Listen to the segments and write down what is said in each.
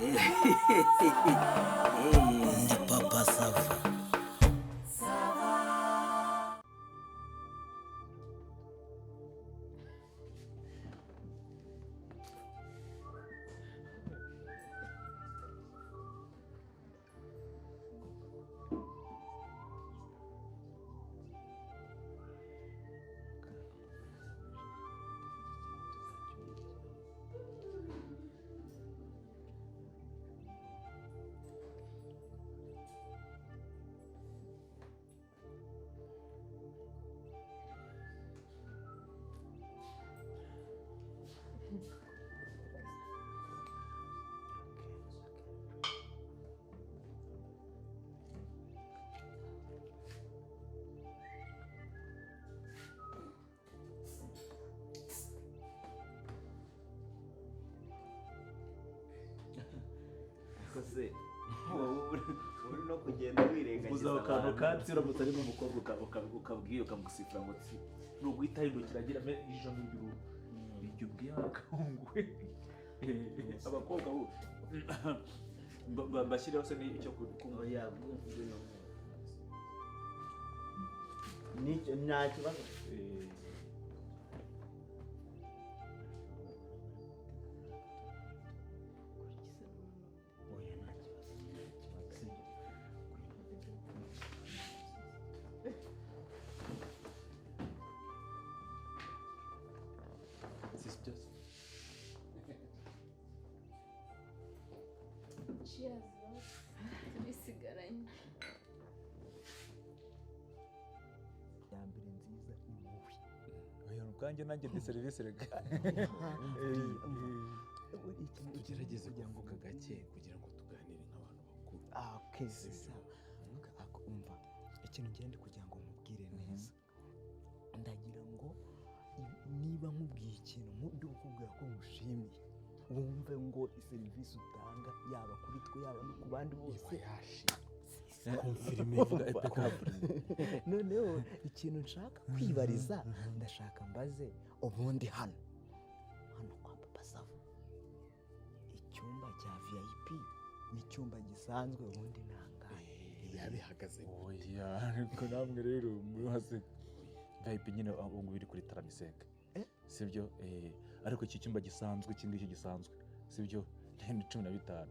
Ndi Papa Sava. Kose uri no kugenda wirengagiza uzakano kandi uramutse ari n'umukobwa ukabwiye ukamusifura ngo tsi nuguhita hindukira agira ijoro n'ijuru ibyo ubwiye akahungu abakobwa bashyiraho se n'icyo kunywa yavuze nicyo nta kibazo Cheers, tubisigaranye. yambere nziza ni wowe. Oya ubwanjye nanjye ndi serivisi reka. Tugerageze kuvuga gake kugira ngo tuganire nk'abantu bakuru. Okay, sisa. Umva ikintu ngende kugira ngo mubwire neza. Ndagira ngo niba nkubwiye ikintu mubyo ukubwira ko mushimiye wumve ngo iserivisi utanga yaba kuri twe yaba no ku bandi bose Confirme vuga impeccable. noneho ikintu nshaka kwibariza ndashaka mbaze ubundi hano kwa Papa Sava icyumba cya VIP n'icyumba gisanzwe ubundi nangahe Yabihagaze. Oya ariko namwe rero muri hase VIP nyine ubu biri kuri Taramisenga. Sibyo ariko iki cyumba gisanzwe kingiki gisanzwe sibyo ni 15.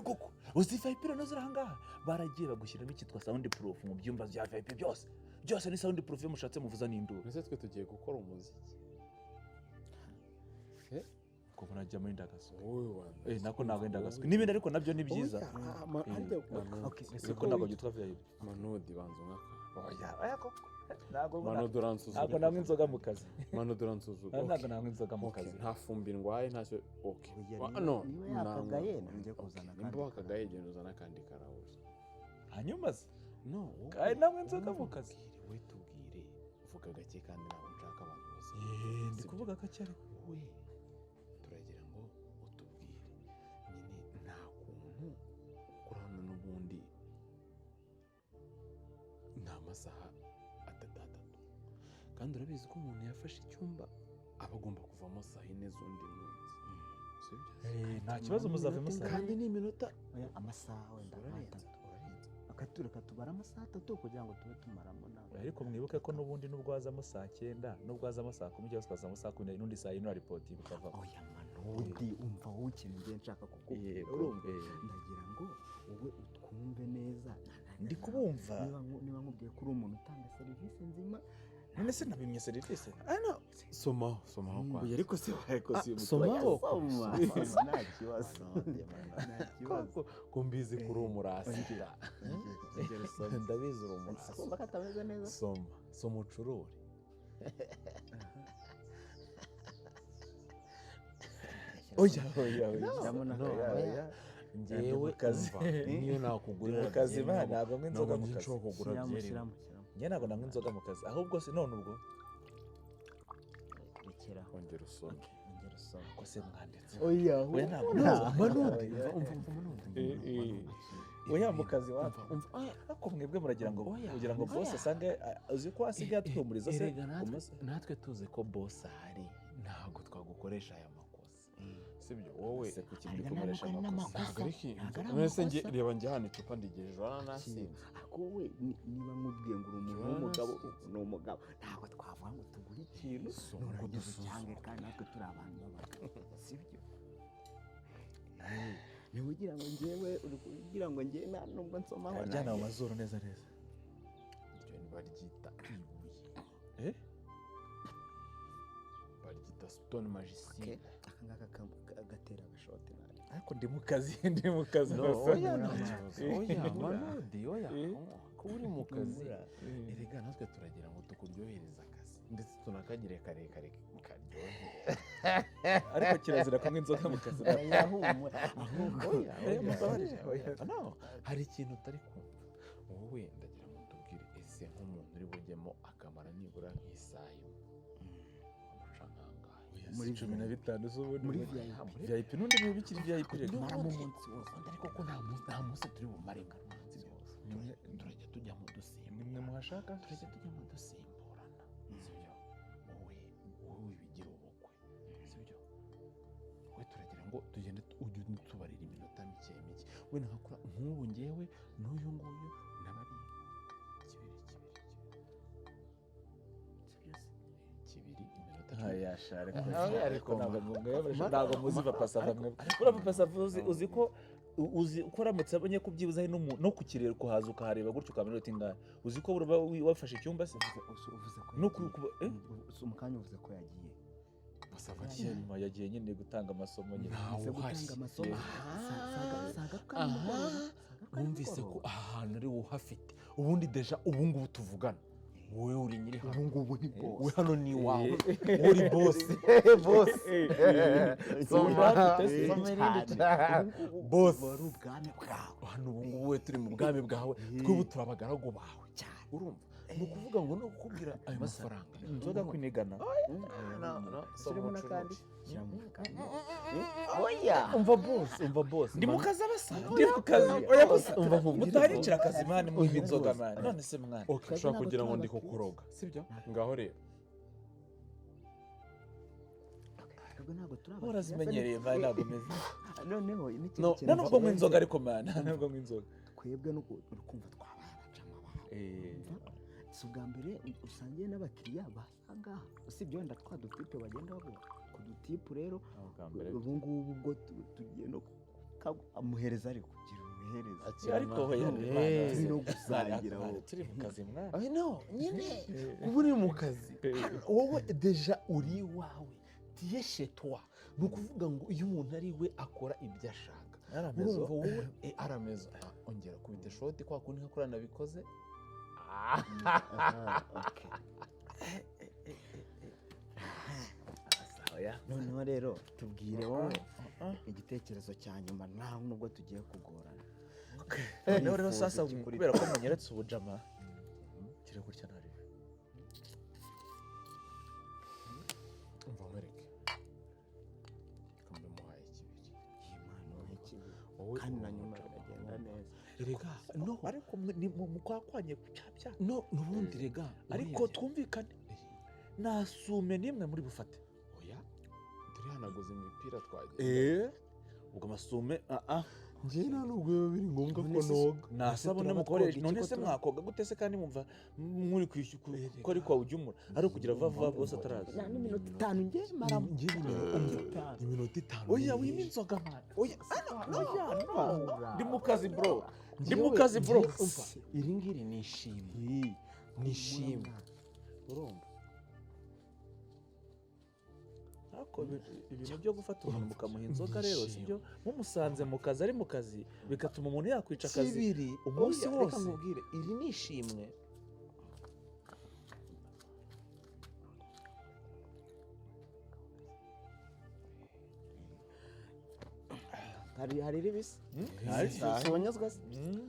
Koko uzi VIP rero ziranga baragiye bagushyiramo ikitwa sound proof mu byumba bya VIP byose ni sound proof mushatse muvuza n'induru. Nese twe tugiye gukora umuziki. Ko murajya muri ndagaso. Wowe nako nawe ndagaso. N'ibindi ariko nabyo ni byiza. Okay, Siko nabo gitwa VIP. Manodi banzo nkaka. Oya koko. Ntabwo nanywa inzoga mu kazi. Ntabwo nanywa inzoga mu kazi. Nta fumbi ndwaye ntacyo. Okay. No, niba yakagaye nje kuzana kandi. Nimba wakagaye genda uzana kandi karawuza. Hanyuma se No. kandi nanywa inzoga mu kazi. We tubwire. Uvuga gake kandi ntabwo nshaka abantu bose. Ndi kuvuga gake ariko we turagira ngo utubwire nyine nta kuntu kurana n'ubundi nta masaha atatu kandi urabizi ko umuntu yafashe icyumba aba agomba kuvamo saa 4 z'undi munsi sibyo nta kibazo muzavemo saa kandi ni iminota amasaha wenda akatureka tubara amasaha 3 kugira ngo tube tumaramo nawe ariko mwibuke ko nubundi nubwo wazamo saa 9 nubwo wazamo saa 10 cyangwa ukazamo saa 10 n'undi saa 4 report bukava. Oya manodi umva wowe ikintu ngiye nshaka kukubwira ndagira ngo wowe utwumve neza ndi kubumva niba nkubwiye ko uri umuntu utanga serivisi nzima none se nabimye serivisi soma kwa ariko se soma nta kibazo kumbizi kuri umurasi ndabizi uri umurasi kumva katameze neza soma ucurure oya njyewe kazi niyo nakugurira kazi ntabwo nk'inzoga mu kazi njye ntabwo nanywa inzoga mu kazi ahubwo se none ubwo rekera ongera usome ko se mwanditse oya we ntabwo oya mu kazi wapi ariko mwebwe muragira ngo kugira ngo boss asange uzi ko asigaye atwumuriza se natwe tuzi ko boss ahari ntabwo twagukoresha aya makosa sibyo wowe ese kuki Ariko muri kumuresha ntabwo ari amakosa ntabwo ari iki ntabwo ari mwese amakosa. reba njye hano icupa ndigejeje uranasinze ariko wowe niba nkubwiye ngo uri umuntu w'umugabo ni umugabo ntabwo twavuga ngo tuguhe ikintu nurangiza ucyange kandi natwe turi abantu b'abagabo sibyo niba ugira ngo njyewe uri kugira ngo njyewe nta nubwo nsomaho ajyana mu mazuru neza neza iryo baryita ibuye baryita stone magicienne aka ngaka gatera agashoti nabi ariko ndi mu kazi gusa oya manudi oya kuba uri mu kazi erega natwe turagira ngo tukuryohereze akazi ndetse tunakagire karekare karyoheye ariko kirazira kunywa inzoga mu kazi hari ikintu utari kumva wowe ndagira ngo tubwire ese nk'umuntu uri bujyemo akamara nibura nk'isaha imwe uca nkangahe muri 15 z'ubundi muri VIP n'undi niba bikiri VIP reka maramo umunsi wose ariko ko nta munsi turi bumare turajya tujya mu dusimba nimwe muhashaka turajya tujya mu dusimburana sibyo wowe bigira ubukwe sibyo wowe turagira ngo tugende ujye utubarira iminota mike wenda nkakora nk'ubu ngewe n'uyu nguyu n'abari kibiri iminota yashare ariko ntabwo muzi papa sava mwe ura papa sava uzi ko uramutse abonye kubyibuza hari no ku kirere kuhaza ukahareba gutyo ukamenya uti ngahe uzi ko wafashe icyumba se uvuze ko no umukanya uvuze ko yagiye basava nyuma yagiye nyine gutanga amasomo nyine ntawe uhari numvise ko aha hantu ari wowe uhafite ubundi deja ubu ngubu tuvugana wowe uri nyiri hano ubu ngubu ni boss we hano ni iwawe uri boss boss wari ubwami bwawe hano ubu ngubu we turi mu bwami bwawe twubu turi abagaragu bawe urumva ni ukuvuga ngo no kukubwira ayo mafaranga inzoga kwinigana turimo n'akandi umva boss ndi mu kazi abasa ndi mu kazi oya gusa mutaricira akazi mani mu inzoga mani none se mwana ushobora kugira ngo ndi kukuroga sibyo ngaho rero ntabwo turi urazimenyereye mani ntabwo meze noneho nubwo nk'inzoga inzoga ariko mani nubwo nk'inzoga twebwe no kumva twabaye abacama bawe si ubwa mbere usangiye n'abakiriya basangaha usibye wenda twa dutipe bagenda bavuga ku dutipe rero ubu ngubu ubwo tugiye no amuhereza ariko kugira umuhereza ariko turi no gusangira turi mu kazi mwana nyine ubu uri mu kazi wowe deja uri iwawe tiye chez toi ni ukuvuga ngo iyo umuntu ari we akora ibyo ashaka urumva wowe aramezo ongera kubita shoti kwa kundi nka kurana bikoze noneho rero tubwire wowe igitekerezo cya nyuma ntaho nubwo tugiye kugorana noneho rero sasa kubera ko munyeretse ubujama kire gutya ntari umva mwereke kambe muhaye ikibiri kandi na nyuma biragenda neza rega no ariko ni mu kwakwanye kucyapya no nubundi rega ariko twumvikane nasume nimwe muri bufate oya turihanaguza imipira twagiye ubwo amasume njye nta nubwo biba biri ngombwa ko noga nasabone mukoresha none se mwakoga gute se kandi mumva muri kwishyura ko ariko ujyumura ari kugira vuba bose ataraza nta n'iminota 5 njye mara njye iminota 5 oya wima inzoga mwana oya ndi mu kazi bro ndi mu kazi bro iri ngiri ni ishimwe urumva ibintu byo gufata umuntu mukamuha inzoga rero sibyo mumusanze mu kazi ari mu kazi bigatuma umuntu yakwica akazi umunsi wose reka nkubwire iri ni ishimwe hari ribisi sobanyazwa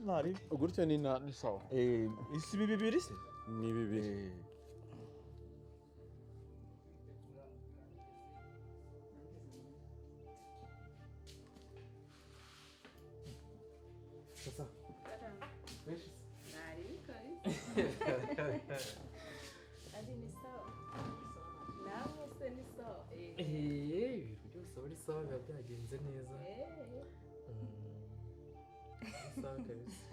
ntari gutyo ni sawa isi bibiri se ni bibiri ari ni sawa nawe se ni sawa ibintu byose uri sawa biba byagenze neza. Sawa kabisa.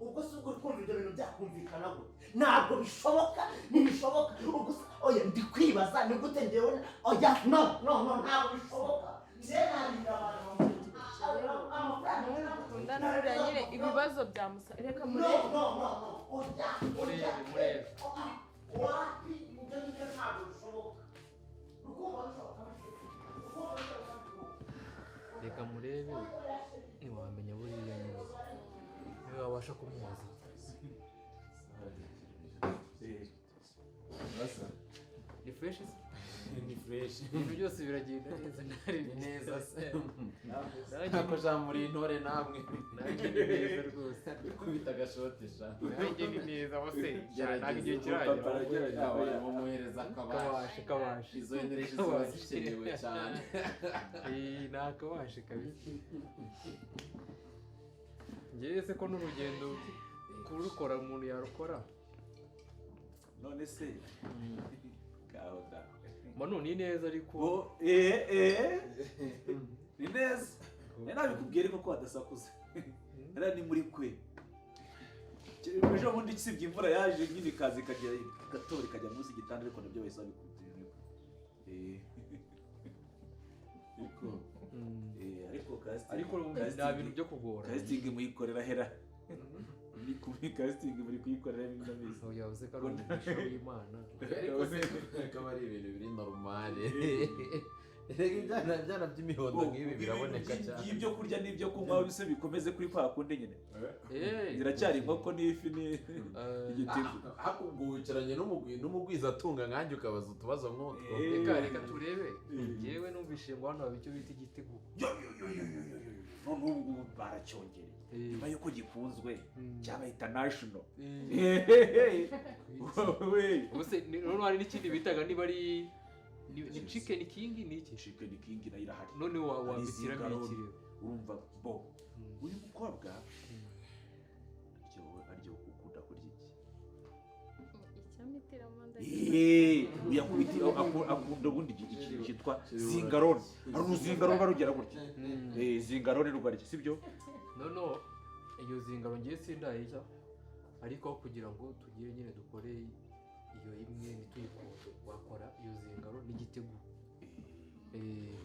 ubwo si ubwo uri kumva ibyo bintu byakumvikana gute ntabwo bishoboka ntibishoboka ubwo oya ndi kwibaza ni gute ngewe oya no ntabwo bishoboka njye ntabwo amafaranga dukundana buriya nyine ibibazo byamusa reka no murebe oya Murebe. wapi ibyo ngibyo ntabwo bishoboka ukumva bishoboka Reka murebe ntiwamenya buriya neza. Niwe wabasha kumubaza. Ni fresh se? Ni fresh. Ibintu byose biragenda neza ntari Neza se. Nanjye Nako jamuri intore namwe. nanjye ni neza rwose. Kubita agashotisha. Nanjye ni neza wose. Ntabwo igihe kiragera. Mumuhereza akabashi. Kabashe. Izo energy ziba zikenewe cyane. Ni akabashe kabisa. Ngewe se ko n'urugendo kurukora umuntu yarukora. none se kaho da Manu ni neza ariko bo ni neza nabikubwiye ariko ko hadasakuze era ni muri kwe ejo bundi gisibye imvura yaje nyine ikaza ikajya gatora ikajya munsi y'igitanda ariko nabyo bahise babikubwira ariko ariko nta bintu byo kugora. casting muyikorera hera ni kubi casting muri kuyikorera ibintu biza Aho yavuze ko ari umugisha w'Imana. Ariko se akaba ari ibintu biri normale. Ibyana by'imihondo nk'ibi biraboneka cyane. ibyo kurya n'ibyo kunywa bise bikomeze kuri kwa kundi nyine ziracyari inkoko n'ifi n'igitego Hakubwo wicaranye n'umugwiza atunga nkanjye ukabaza utubazo nk'utwo. Reka turebe. Yewe numvise ngo hano haba icyo bita igitego. none ubu baracyongereye nyuma yuko gikunzwe cyaba international Ubuse none hari n'ikindi bitaga niba ari ni chicken king ni iki? chicken king nayo irahari None wabitiramo ikiriro. urumva bo uyu mukobwa aryo ukunda kurya iki icyamitiramo uyakubiti akunda ubundi ikintu cyitwa zingarone hari uruzingarone barugera gutya zingarone rugarya sibyo No iyo zingaro ngiye sindayijya ariko kugira ngo tugire nyine dukore iyo imwe ntituyikunde wakora iyo zingaro n'igitego.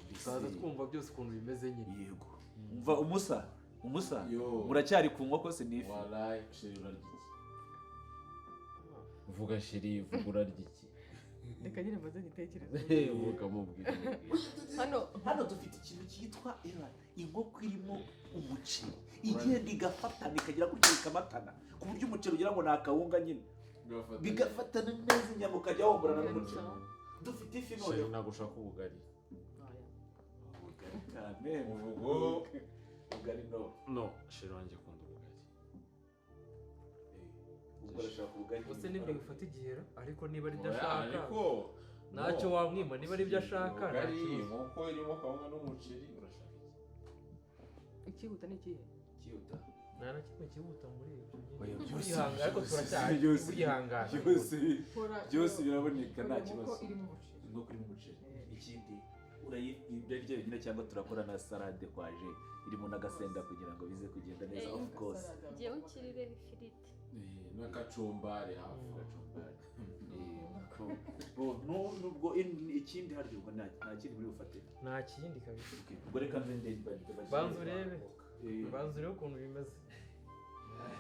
Tukaza twumva byose ukuntu bimeze nyine. yego umva umusa Yo. muracyari ku nkoko se n'ifi Wallahi sheri urarya iki? Vuga sheri vuga urarya iki? reka nyine maze ngitekereza Vuga mubwira. hano dufite ikintu cyitwa inkoko irimo umuceri igenda igafatana ikagira gutya ikamatana ku buryo umuceri ugira ngo ni akawunga nyine bigafatana neza inyama ukajya womborana n'umuceri dufite ifi Sheri noneho ntabwo ushaka ubugari. ubugari kame ubugari No, sheri wanjye akunda ubugari. ubwo arashaka ubugari Ubuse nibyo bifata igihera ariko niba ari byo Oya, ashaka ariko ntacyo wamwima niba ari byo ashaka ubugari nta kibazo. inkoko irimo kawunga n'umuceri urashaka iki? Ikihuta ni ikihe? cyihuta Nta na kimwe kihuta muri ibyo Oya, nyine. byose- Burihangana ariko turacyari byose- burihangana. byose biraboneka nta kibazo iri mu muceri inkoko iri mu muceri ikindi urayibyo wenyine cyangwa turakora na salade kwaje irimo n'agasenda kugira ngo bize kugenda neza of course ngewe nkirire ifiriti N'akacumbari hafi. nubwo ikindi harya ubwo nta kindi muri bufate Nta kindi kabisa. ubwo reka nze ndende Banza urebe. Banza urebe ukuntu bimeze.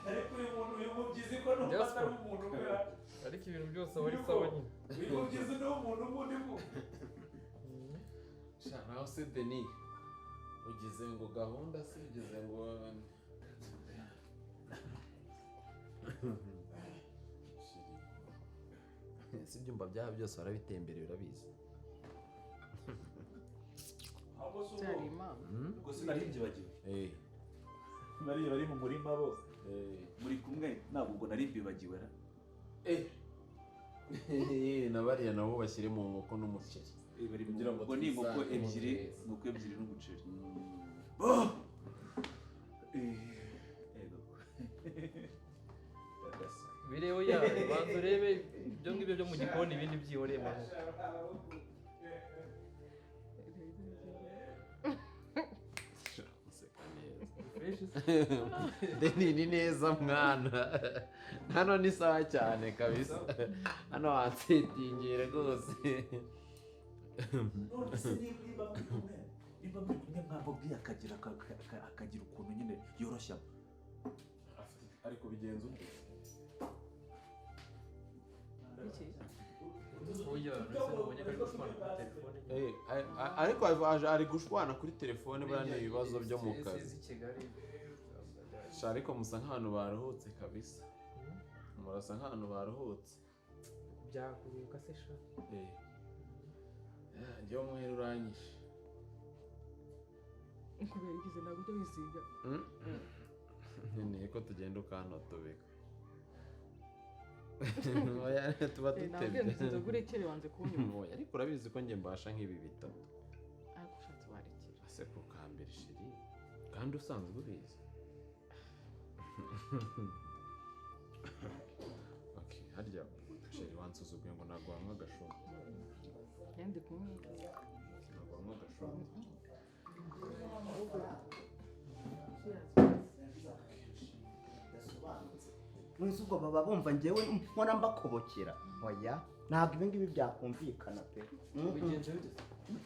ariko uyu mubyizi ko n'umwana ari umuntu umwe Ariko ibintu byose aba ari sawa nyine. uyu mubyizi ni umuntu ubundi bwo Sha naho se Denis ugize ngo gahunda se ugize ngo si ibyumba byaha byose warabitembereye urabizi. cyari imana ubwo sinari mbyibagiwe Eh, bari mu murima bose muri kumwe ntabwo ubwo nari mbyibagiwe ra na bariya nabo bashyire mu nkoko n'umuceri. Kugira ngo ubwo ni inkoko twisangemo ebyiri neza. inkoko ebyiri n'umuceri Bireba ya banza urebe ibyo ngibyo byo mu gikoni ibindi byihoreye mama. Ni neza mwana. Hano ni sawa cyane kabisa. Hano wansetingire rwose. none se niba muri kumwe mwamubwiye akagira ukuntu nyine yoroshya Ariko bigenza ute? Oya, nese mubonye ko ari gushwana kuri telefone. Ariko ari gushwana kuri telefone buriya ni ibibazo byo mu kazi. Ariko musa nk'ahantu baruhutse kabisa. Murasa nk'ahantu baruhutse. Byakuruka se sha. Njye umwere uranyishe. kubera ikize ntabwo ujya wisiga. Nkeneye ko tugenda ukantotobeka. Oya tuba Ntabwo dutebye. nzi urekere wanze kunyuma. Oya ariko urabizi ko njye mbasha nk'ibi bitatu. Ariko ushatse warekera. Ase ko kambere shiri. Kandi usanzwe ubizi. Okay, harya shiri wansuzuguye ngo nagwamwa agashumba. Yandi kumwe. Nagwamwa agashumba. Mwese ubwo baba bumva njyewe mpora mbakobokera. Oya ntabwo ibi ngibi byakumvikana pe.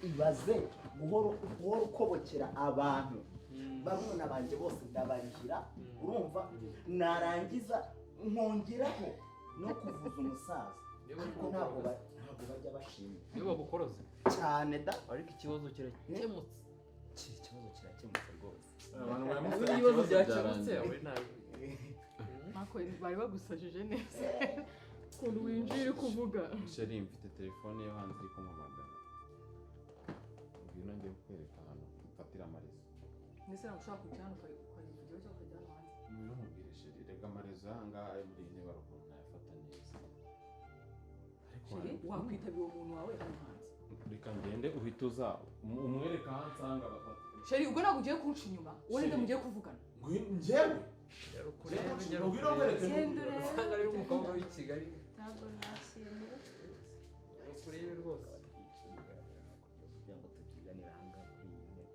Ibaze guhora ukobokera abantu. Barumuna banjye bose ndabarihira. Urumva narangiza nkongeraho no kuvuza umusaza. Ariko ntabwo bajya bashima. Niyo bagukoroze Cyane da. ariko ikibazo kirakemutse. Ikibazo kirakemutse rwose. Abantu Ibibazo byakemutse we nabi. Nako bari bagusajije neza. Ukuntu winjiye uri kuvuga. Sheri mfite telefone yo hanze iri kumpamagara. Ngwino ngiye kukwereka ahantu ufatira amarezo. Nese ntabwo ushobora kujyana ukari video cyangwa ukajyana hanze. Ngwino nkubwire Sheri rega amarezo ahangaha ari muri iyi nyubako ukuntu nayafata neza. Shiri wakwitabira uwo muntu wawe hano hanze. Reka ngende uhita uza umwereka aho ansanga bafata. Shiri ubwo ntabwo ugiye kunca inyuma. Wowe ninde mugiye kuvugana? Njyewe Ngwino usanga ari umukobwa w'i Kigali. Ntabwo nashyira. Kurebe rwose. Kugira ngo tukiganire ahangaha kuri iyi ntebe.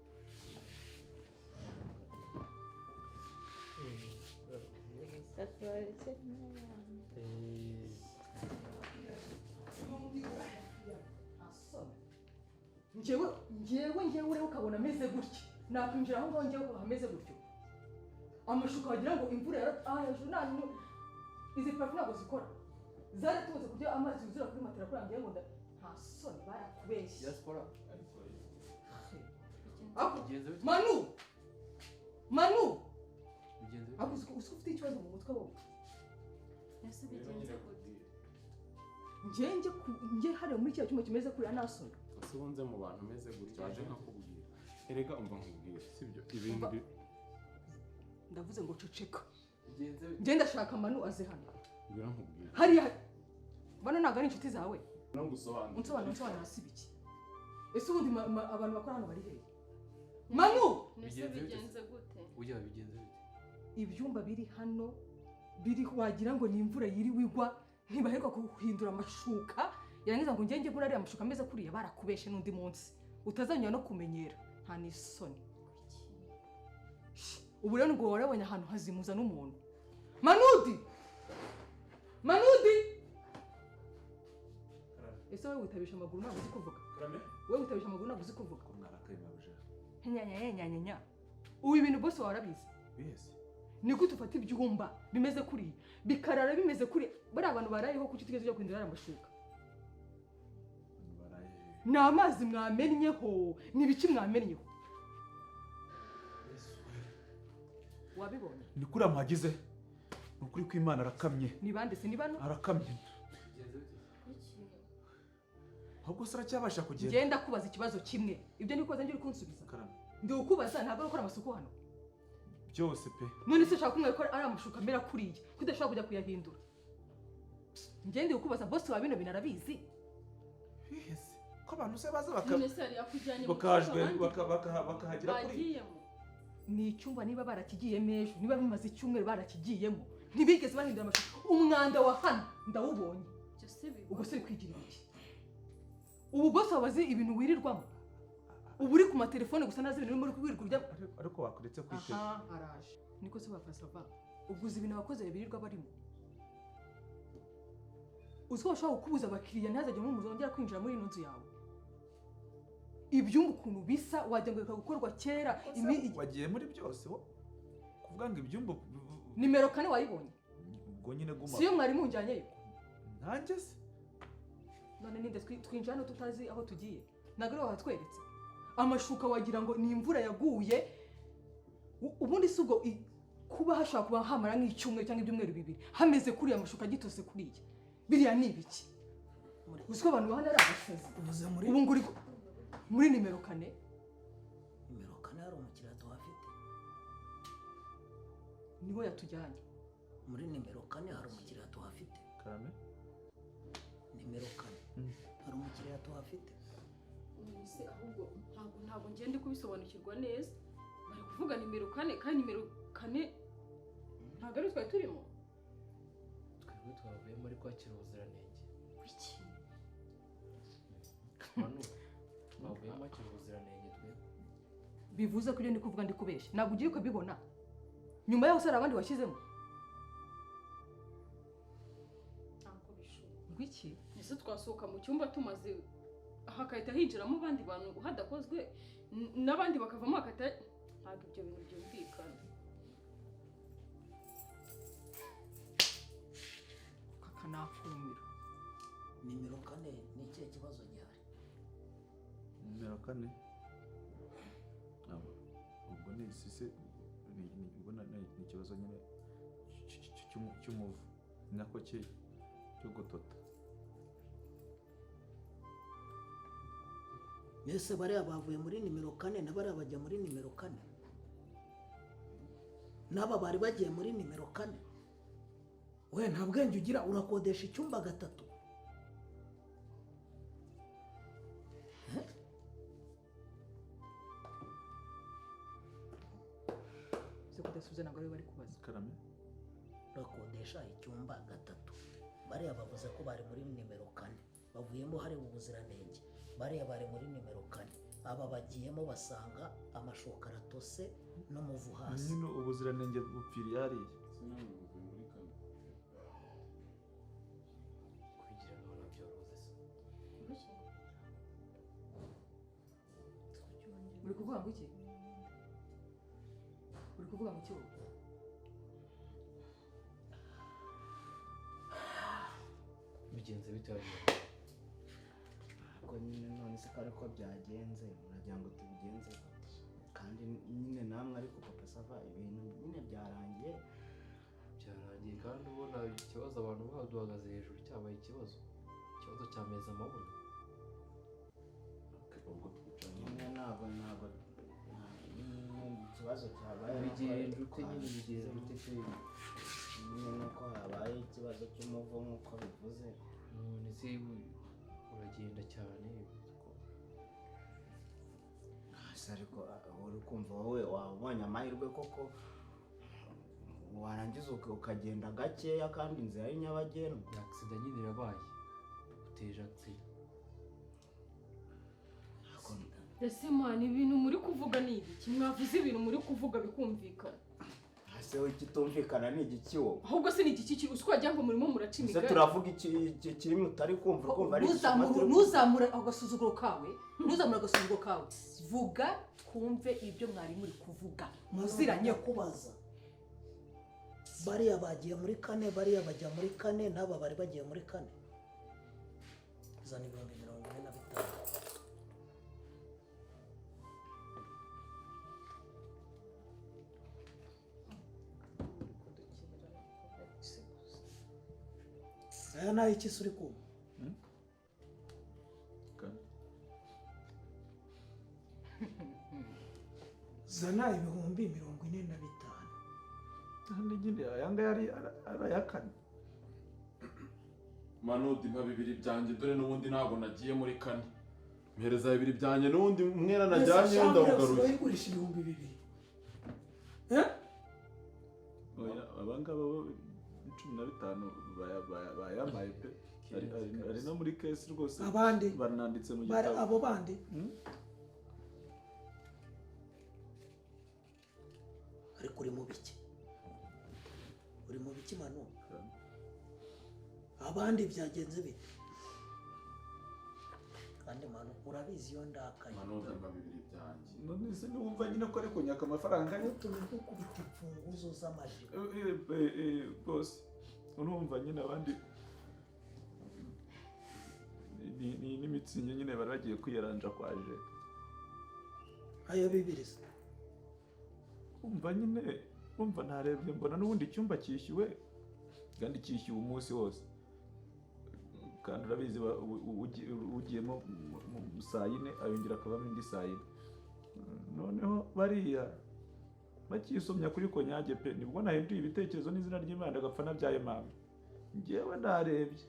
Njyewe ureba ukabona ameze gutya. Nakwinjira aho ngaho njyewe hameze gutyo. Amashuka wagira ngo imvura hejuru nta izi parafu ntabwo zikora. Zaratuze ku buryo amazi yuzura kuri matera kurangira ngo nta soni barakubeshye. Diaspora. Manu! Bigenze Ako ufite ikibazo mu mutwe wowe. Ese bigenze gute? Njye hariya muri cya cyuma kimeze kuriya nta soni. ese wunze mu bantu meze gutya waje nkakubwira. Erega umva nkubwire sibyo ibintu Ndavuze ngo ceceka. bigenze Njye ndashaka Manu aze hano. ngwira nkubwire. Hariya bano ntabwo ari inshuti zawe. No gusobanura. Unsobanura hasi biki? Ese ubundi abantu bakora hano bari hehe? Manu! Ese bigenze gute? ujya bigenze bite? Ibyumba biri hano biri wagira ngo ni imvura yiriwe igwa ntibaheruka guhindura amashuka yarangiza ngo ngenge muri ariya mashuka ameze kuriya barakubeshe n'undi munsi utazanyura no kumenyera nta n'isoni. Ubu rero ngo warabonye ahantu hazimuza n'umuntu. Manudi! Ese wowe witabisha amaguru ntabwo uzi kuvuga? Wowe witabisha amaguru ntabwo uzi kuvuga? Nyanya. Ubu ibintu bose warabizi? Yes. Ni gute ufata ibyumba bimeze kuriya bikarara bimeze kuriya bari abantu barayeho kuki utigeze ujya kwindura amashuka? Ni amazi mwamennyeho ni ibiki mwamennyeho? Wabibonye? Ni kuri amuhagize. Ni ukuri ko Imana arakamye. Ni bande se ni bano? Arakamye. bigenze bite? Ahubwo se aracyabasha kugenda. Ngenda kubaza ikibazo kimwe. Ibyo ni koza ngira kunsubiza. Karame. Ndi ukubaza ntabwo gukora amasuku hano. Byose pe. None se ushaka kumwe ko ari amashuka mera kuriya kudashobora kujya kuyahindura. Ngende ukubaza boss wa bino binarabizi. Yes. Ko abantu se baza None se yari yakujyanye mu bakajwe cyumba bakahagira kuri. bagiyemo. Ni icyumba niba barakigiyemo ejo niba bimaze icyumweru barakigiyemo ntibigeze bahindura amashuka. Umwanda wa hano ndawubonye. si biba ubwo se kwigira iki ubu bose wabazi ibintu wirirwamo ubu uri ku matelefone gusa nazi ibintu muri kwirirwa urya ariko wakuretse kwiteza aha araje niko se bakasava ubwo uzi ibintu abakozi birirwa barimo uzi ko bashobora kukubuza abakiriya ntazajya muri muzongera kwinjira muri ino nzu yawe ibyumba ukuntu bisa wagira ngo gukorwa kera wagiye muri byose wo kuvuga ngo ibyumba nimero 4 wayibonye ubwo nyine guma siyo mwari munjyanyeyo nanjye se none ninde twinjira hano tutazi aho tugiye ntabwo ari wahatweretse amashuka wagira ngo ni imvura yaguye ubundi si ubwo kuba hashobora kuba hamara nk'icyumweru cyangwa ibyumweru bibiri hameze kuriya amashuka agitose kuriya biriya ni ibiki uzi ko abantu bahana ari abasazi uvuze muri ubu nguri muri nimero 4 nimero 4 hari umukiriya tuhafite niho yatujyanye muri nimero 4 hari umukiriya tuhafite karame nimero 4 hari umukiriya tuhafite se ahubwo ntabwo ngende kubisobanukirwa neza bari kuvuga nimero 4 kandi nimero 4 ntabwo ari twari turimo twebwe twavuye muri kwakira ubuziranenge wiki manu twavuye kwakira ubuziranenge twe bivuze ko ibyo ndi kuvuga ndi kubeshya ntabwo ugiye kubibona nyuma yaho sara abandi washyizemo ntabwo bishoboka ngwiki ese twasohoka mu cyumba tumaze hakahita hinjiramo abandi bantu hadakozwe n'abandi bakavamo hakahita ntabwo ibyo bintu byumvikana kakanakumira nimero 4 ni ikihe kibazo gihari nimero 4 ubwo ni sise ubona ni ikibazo nyine cy'umuvu nako cyo gutota mbese bariya bavuye muri nimero 4 na bariya bajya muri nimero 4 n'aba bari bagiye muri nimero 4 we nta bwenge ugira urakodesha icyumba 3 se kudasubiza ntabwo bari kubaza karame urakodesha icyumba 3 bariya bavuze ko bari muri nimero 4 bavuyemo hari ubuziranenge bariya bari muri nimero 4 aba bagiyemo basanga amashoka aratose n'umuvu hasi nyine ubuziranenge bupfiriye hariya kugira ngo nabyoroze se uri kuvuga ngo iki uri kuvuga mu kibuga bigenze bitaje ubwo nyine none se kare ko byagenze muragira ngo tubigenze kandi nyine namwe ariko papa sava ibintu nyine byarangiye kandi ubona ikibazo abantu baduhagaze hejuru cyabaye ikibazo cyameza amabuno nyine ntabwo ikibazo cyabaye bigenze ute nyine bigenze ute pe nyine nuko habaye ikibazo cy'umuvu nk'uko bivuze none se uragenda cyane ariko uri kumva wowe wabonye amahirwe koko warangiza ukagenda gakeya kandi inzira ari nyabagendwa agisida nyine irabaye uteje agisida ese mwana ibintu muri kuvuga ni ibiki mwavuze ibintu muri kuvuga bikumvikana ese ikitumvikana ni igiki wowe ahubwo se ni igiki kiri usiko wagira ngo murimo muraca ese imigani turavuga kirimo utari kumva ari ntuzamura agasuzuguro kawe vuga twumve ibyo mwari muri kuvuga muziranye kubaza bariya bagiye muri 4 bariya bajya muri 4 n'aba bari bagiye muri 4 zana 45. aya nayo iki suri kumva zana 45. kandi nyine aya ngaya arayakane manudi nka 2 byanjye dore n'ubundi ntabwo nagiye muri 4 mpereza 2 byanjye n'ubundi umwera najyanye ndawugaruye uyigurisha 2,000 oya abangaba bo 15 bayamaye pe ari no muri kesi rwose abandi bananditse mu bari gitabo abo bandi ariko uri mu biki manu abandi byagenze bite kandi manu urabizi iyo ndakaye manota mba bibiri byanjye none se niwumva nyine ko ari kunyaka amafaranga ye utuntu dukubita imfunguzo z'amaji bose urumva nyine abandi ni n'imitsingi nyine bari bagiye kwiyaranja kwaje ayo bibiriza umva ntarebye mbona n'ubundi icyumba cyishyuwe kandi cyishyuwe umunsi wose kandi urabizi ugiyemo saa yine ayongera akabamo indi saa yine noneho bariya bakisomya kuri konyage pe nibwo nahinduye ibitekerezo n'izina ry'Imana agapfa nabyaye mama njyewe narebye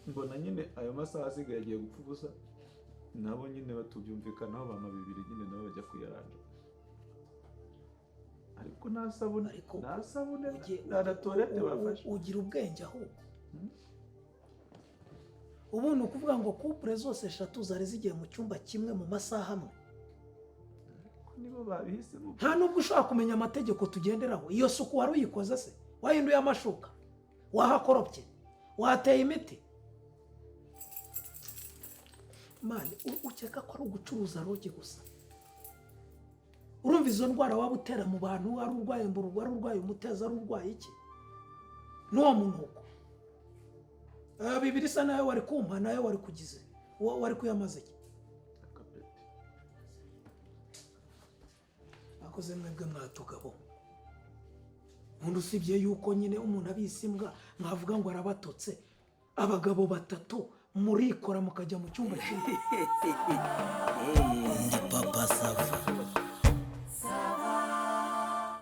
mbona nyine ayo masaha asigaye agiye gupfa ubusa nabo nyine batubyumvikanaho bama bibiri nyine nabo bajya kwiyaranja ariko nta sabune na toilette bafashe ugira ubwenge ahubwo ubu ni ukuvuga ngo couple zose 3 zari zigiye mu cyumba kimwe mu masaha amwe nibo babihisemo nta nubwo ushobora kumenya amategeko tugenderaho iyo suku wari uyikoze se wahinduye amashuka wahakoropye wateye imiti mani ukeka ko ari ugucuruza roge gusa urumva izo ndwara waba utera mu bantu ari urwaye mburugu ari urwaye umuteza ari urwaye iki n'uwo munuko bibiri isa nayo wari kumpa nayo wari kugize wari kuyamaze iki akoze mwebwe mwatugabo undi usibye yuko nyine umuntu abise imbwa mwavuga ngo arabatotse abagabo 3 murikora mukajya mu cyumba kimwe